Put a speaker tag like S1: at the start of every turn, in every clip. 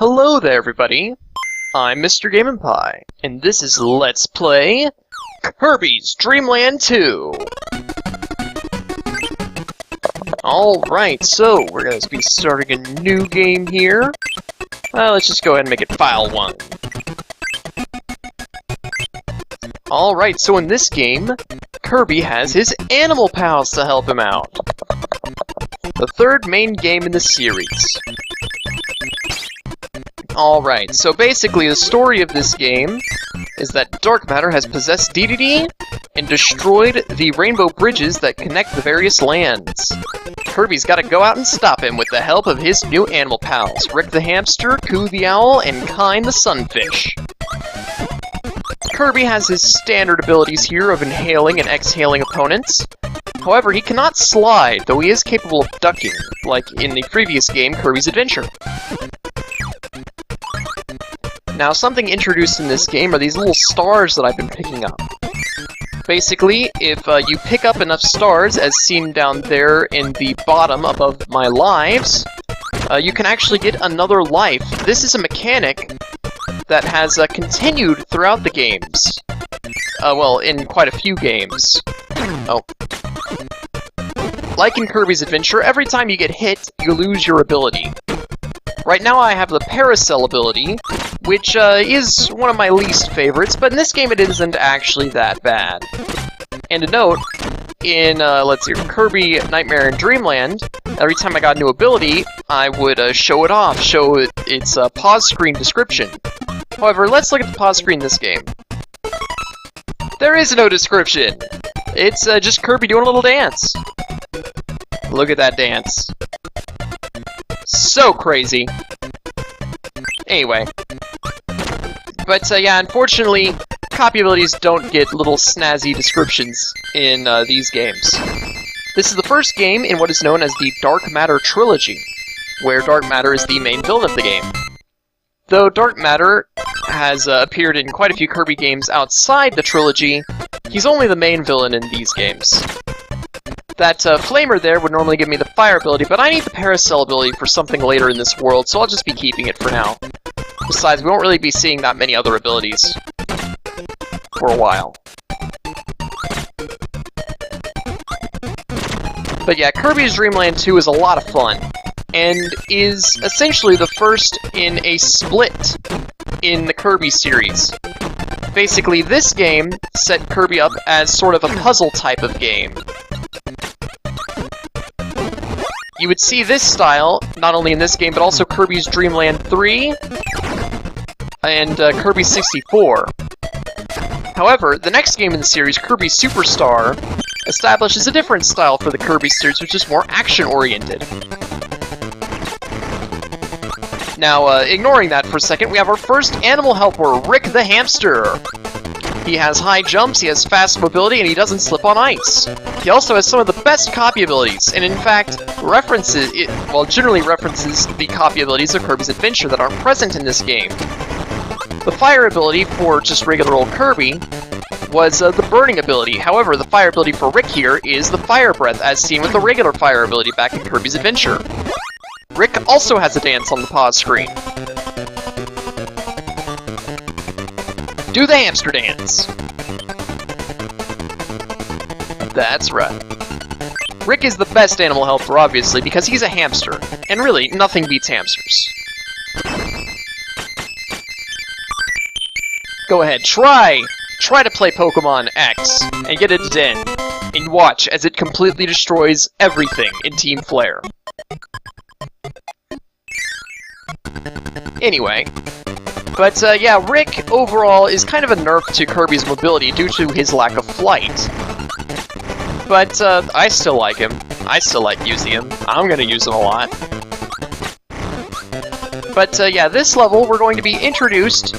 S1: Hello there, everybody. I'm Mr. Game & Pie, and this is Let's Play Kirby's Dreamland 2. Alright, so we're going to be starting a new game here. Let's just go ahead and make it File 1. Alright, so in this game, Kirby has his animal pals to help him out. The third main game in the series. Alright, so basically the story of this game is that dark matter has possessed DDD and destroyed the rainbow bridges that connect the various lands. Kirby's gotta go out and stop him with the help of his new animal pals, Rick the hamster, Coo the owl, and Kine the sunfish. Kirby has his standard abilities here of inhaling and exhaling opponents. However, he cannot slide, though he is capable of ducking, like in the previous game, Kirby's Adventure. Now, something introduced in this game are these little stars that I've been picking up. Basically, if you pick up enough stars, as seen down there in the bottom above my lives, you can actually get another life. This is a mechanic that has continued throughout the games. Well, in quite a few games. Oh. Like in Kirby's Adventure, every time you get hit, you lose your ability. Right now I have the Paracel ability, which is one of my least favorites, but in this game it isn't actually that bad. And a note, in, let's see, Kirby, Nightmare, and Dreamland, every time I got a new ability, I would show it off, show its pause screen description. However, let's look at the pause screen in this game. There is no description! It's just Kirby doing a little dance. Look at that dance. So crazy. Anyway. But yeah, unfortunately, copy abilities don't get little snazzy descriptions in these games. This is the first game in what is known as the Dark Matter Trilogy, where Dark Matter is the main villain of the game. Though Dark Matter has appeared in quite a few Kirby games outside the trilogy, he's only the main villain in these games. That flamer there would normally give me the fire ability, but I need the Paracel ability for something later in this world, so I'll just be keeping it for now. Besides, we won't really be seeing that many other abilities for a while. But yeah, Kirby's Dreamland 2 is a lot of fun, and is essentially the first in a split in the Kirby series. Basically, this game set Kirby up as sort of a puzzle type of game. You would see this style, not only in this game, but also Kirby's Dreamland 3 and Kirby 64. However, the next game in the series, Kirby Superstar, establishes a different style for the Kirby series, which is more action-oriented. Now, ignoring that for a second, we have our first animal helper, Rick the hamster. He has high jumps, he has fast mobility, and he doesn't slip on ice. He also has some of the best copy abilities, and in fact, generally references the copy abilities of Kirby's Adventure that aren't present in this game. The fire ability for just regular old Kirby was the burning ability. However, the fire ability for Rick here is the fire breath, as seen with the regular fire ability back in Kirby's Adventure. Rick also has a dance on the pause screen. Do the hamster dance! That's right. Rick is the best animal helper, obviously, because he's a hamster. And really, nothing beats hamsters. Go ahead, try to play Pokemon X, and get a Den, and watch as it completely destroys everything in Team Flare. Anyway. But, yeah, Rick, overall, is kind of a nerf to Kirby's mobility due to his lack of flight. But, I still like him. I still like using him. I'm gonna use him a lot. But, yeah, this level, we're going to be introduced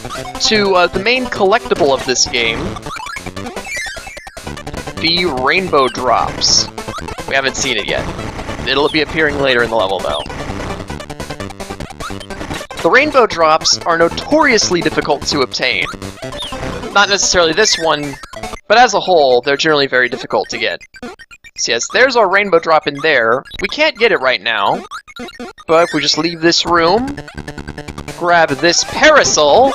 S1: to the main collectible of this game. The Rainbow Drops. We haven't seen it yet. It'll be appearing later in the level, though. The Rainbow Drops are notoriously difficult to obtain. Not necessarily this one, but as a whole, they're generally very difficult to get. So yes, there's our Rainbow Drop in there. We can't get it right now, but if we just leave this room, grab this parasol.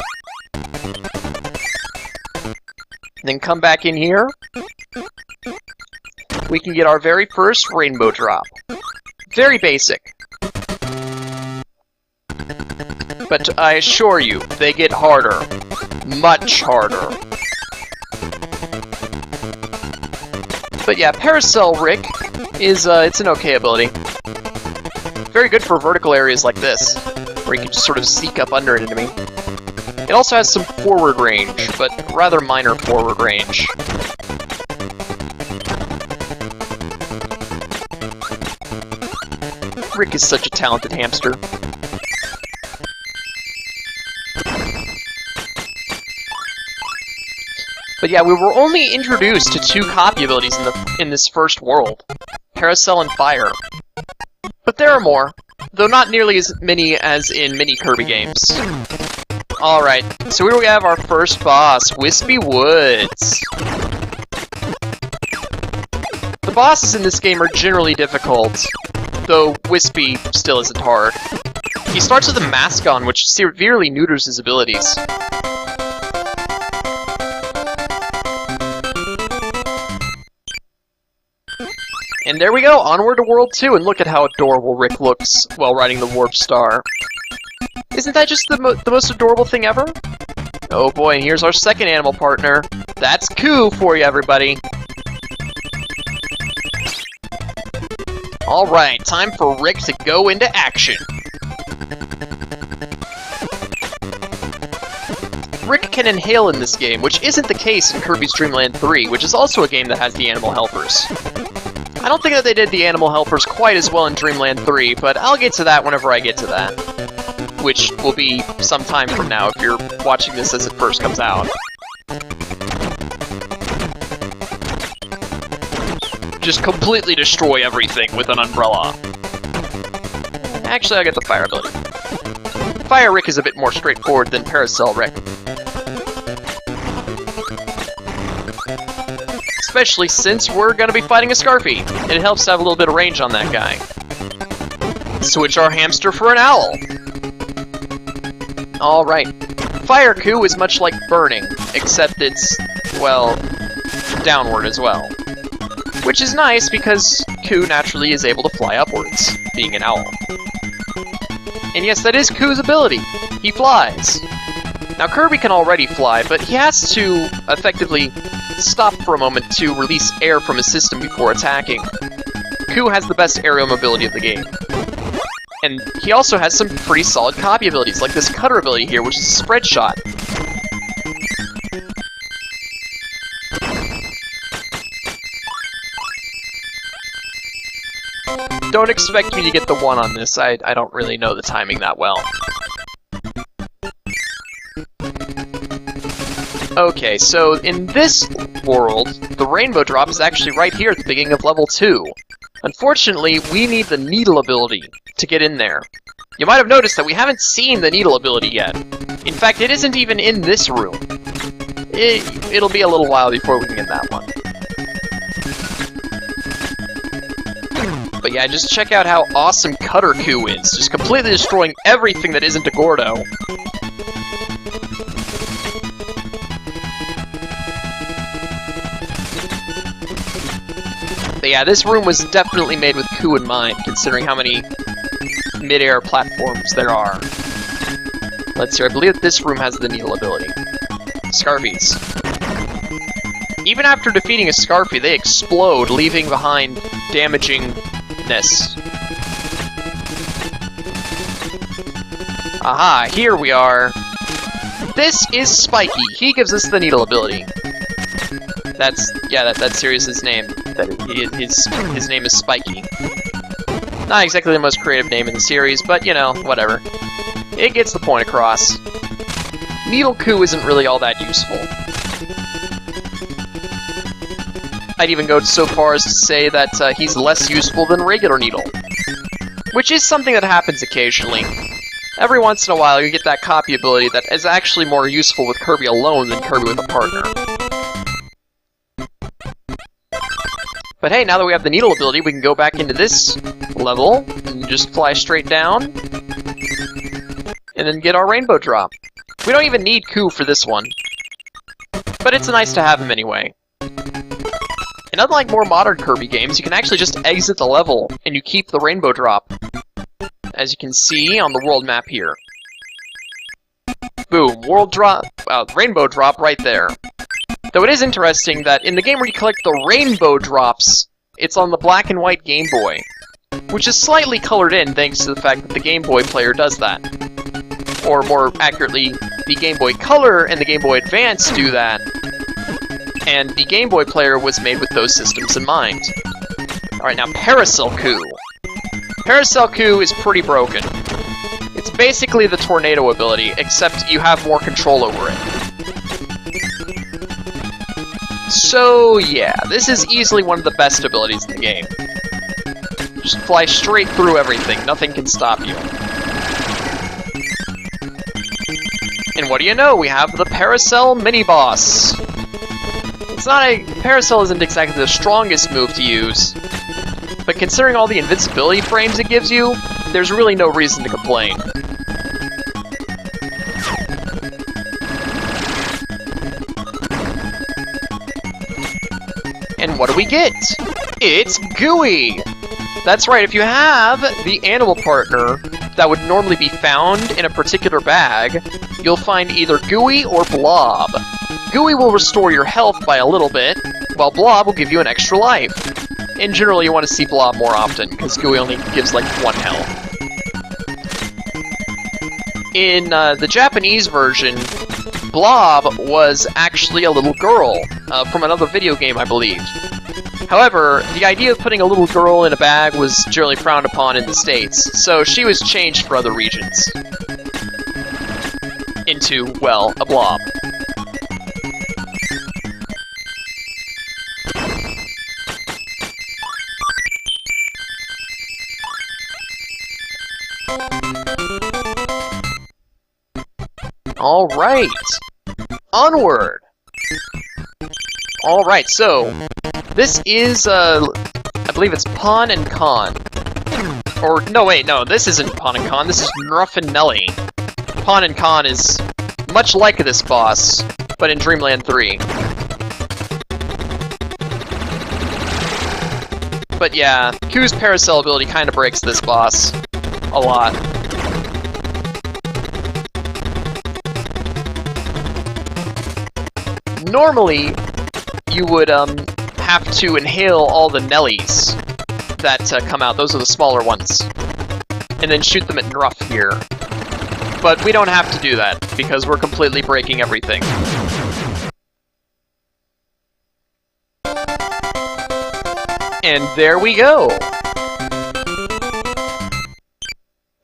S1: Then come back in here. We can get our very first rainbow drop. Very basic. But I assure you, they get harder. Much harder. But yeah, Parasol Rick is, it's an okay ability. Very good for vertical areas like this, where you can just sort of sneak up under an enemy. It also has some forward range, but rather minor forward range. Rick is such a talented hamster. But yeah, we were only introduced to 2 copy abilities in this first world. Parasol and Fire. But there are more, though not nearly as many as in many Kirby games. Alright, so here we have our first boss, Wispy Woods. The bosses in this game are generally difficult, though Wispy still isn't hard. He starts with a mask on, which severely neuters his abilities. And there we go, onward to World 2, and look at how adorable Rick looks while riding the Warp Star. Isn't that just the most adorable thing ever? Oh boy, and here's our second animal partner. That's Koo for you, everybody. Alright, time for Rick to go into action. Rick can inhale in this game, which isn't the case in Kirby's Dreamland 3, which is also a game that has the animal helpers. I don't think that they did the animal helpers quite as well in Dreamland 3, but I'll get to that whenever I get to that. Which will be some time from now if you're watching this as it first comes out. Just completely destroy everything with an umbrella. Actually, I'll get the Fire ability. Fire Rick is a bit more straightforward than Parasol Rick. Especially since we're going to be fighting a Scarfy, and it helps to have a little bit of range on that guy. Switch our hamster for an owl. Alright. Fire Koo is much like burning, except it's, well, downward as well. Which is nice because Koo naturally is able to fly upwards, being an owl. And yes, that is Koo's ability. He flies. Now Kirby can already fly, but he has to effectively stop for a moment to release air from his system before attacking. Koo has the best aerial mobility of the game. And he also has some pretty solid copy abilities, like this cutter ability here, which is a spread shot. Don't expect me to get the 1 on this, I don't really know the timing that well. Okay, so in this world, the rainbow drop is actually right here at the beginning of level 2. Unfortunately, we need the needle ability to get in there. You might have noticed that we haven't seen the needle ability yet. In fact, it isn't even in this room. It'll be a little while before we can get that one. But yeah, just check out how awesome Cutter Koo is, just completely destroying everything that isn't a Gordo. But yeah, this room was definitely made with Koo in mind, considering how many mid-air platforms there are. Let's see, I believe that this room has the needle ability. Scarfies. Even after defeating a Scarfy, they explode, leaving behind damagingness. Aha, here we are. This is Spiky. He gives us the needle ability. That's Sirius's name. His name is Spiky. Not exactly the most creative name in the series, but you know, whatever. It gets the point across. Needle Koo isn't really all that useful. I'd even go so far as to say that he's less useful than regular Needle. Which is something that happens occasionally. Every once in a while you get that copy ability that is actually more useful with Kirby alone than Kirby with a partner. But hey, now that we have the needle ability, we can go back into this level and just fly straight down. and then get our rainbow drop. We don't even need Ku for this one, but it's nice to have him anyway. And unlike more modern Kirby games, you can actually just exit the level and you keep the rainbow drop, as you can see on the world map here. Boom, rainbow drop right there. Though it is interesting that in the game where you collect the rainbow drops, it's on the black and white Game Boy, which is slightly colored in thanks to the fact that the Game Boy player does that. Or more accurately, the Game Boy Color and the Game Boy Advance do that, and the Game Boy player was made with those systems in mind. Alright, now Paracel Ku. Paracel Ku is pretty broken. It's basically the tornado ability, except you have more control over it. So yeah, this is easily one of the best abilities in the game. Just fly straight through everything, nothing can stop you. And what do you know, we have the Paracel mini-boss. Paracel isn't exactly the strongest move to use, but considering all the invincibility frames it gives you, there's really no reason to complain. And what do we get? It's Gooey! That's right, if you have the animal partner that would normally be found in a particular bag, you'll find either Gooey or Blob. Gooey will restore your health by a little bit, while Blob will give you an extra life. And generally you want to see Blob more often, because Gooey only gives like 1 health. In the Japanese version, Blob was actually a little girl, from another video game, I believe. However, the idea of putting a little girl in a bag was generally frowned upon in the States, so she was changed for other regions. Into, well, a blob. Alright! Onward! Alright, so, this is, I believe it's Pon and Con. Or, no wait, no, this isn't Pon and Con, this is Nuff and Nelly. Pon and Con is much like this boss, but in Dreamland 3. But yeah, Ku's Paracel ability kind of breaks this boss a lot. Normally, you would have to inhale all the Nellies that come out. Those are the smaller ones. And then shoot them at Nuff here. But we don't have to do that, because we're completely breaking everything. And there we go!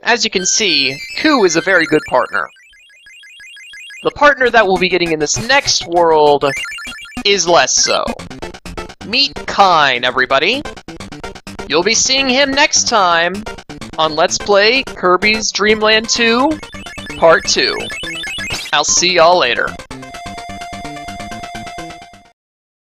S1: As you can see, Ku is a very good partner. The partner that we'll be getting in this next world is less so. Meet Kine, everybody! You'll be seeing him next time on Let's Play Kirby's Dreamland 2 Part 2. I'll see y'all later.